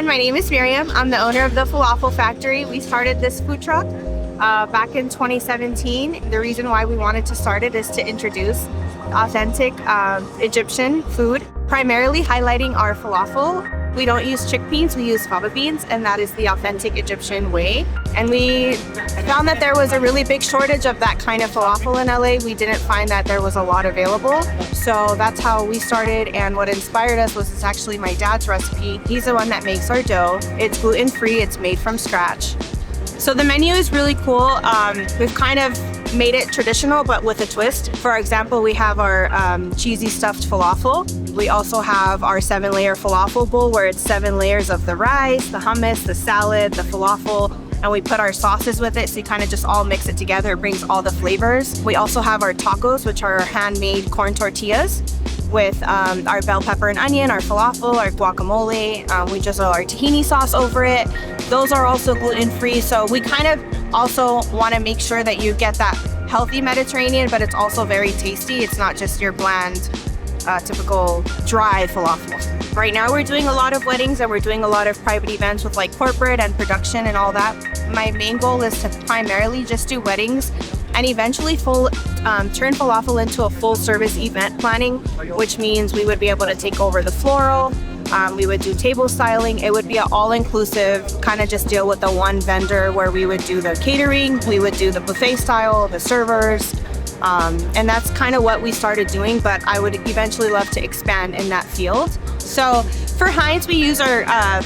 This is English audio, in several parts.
everyone, my name is Miriam. I'm the owner of the Falafel Factory. We started this food truck back in 2017. The reason why we wanted to start it is to introduce authentic Egyptian food, primarily highlighting our falafel. We don't use chickpeas, we use fava beans, and that is the authentic Egyptian way. And we found that there was a really big shortage of that kind of falafel in LA. We didn't find that there was a lot available. So that's how we started, and what inspired us was it's actually my dad's recipe. He's the one that makes our dough. It's gluten-free, it's made from scratch. So the menu is really cool. We've kind of made it traditional, but with a twist. For example, we have our cheesy stuffed falafel. We also have our 7-layer falafel bowl where it's 7 layers of the rice, the hummus, the salad, the falafel, and we put our sauces with it, so you kind of just all mix it together. It brings all the flavors. We also have our tacos, which are handmade corn tortillas with our bell pepper and onion, our falafel, our guacamole. We drizzle our tahini sauce over it. Those are also gluten-free, so we kind of also want to make sure that you get that healthy Mediterranean, but it's also very tasty. It's not just your bland, typical dry falafel. Right now we're doing a lot of weddings and we're doing a lot of private events with like corporate and production and all that. My main goal is to primarily just do weddings and eventually turn falafel into a full service event planning, which means we would be able to take over the floral, we would do table styling. It would be an all-inclusive, kind of just deal with the one vendor where we would do the catering, we would do the buffet style, the servers, and that's kind of what we started doing, but I would eventually love to expand in that field. So for Heinz, we use our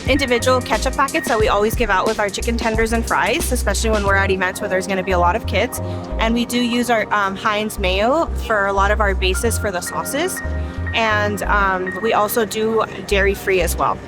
individual ketchup packets that we always give out with our chicken tenders and fries, especially when we're at events where there's going to be a lot of kids. And we do use our Heinz mayo for a lot of our bases for the sauces. And we also do dairy-free as well.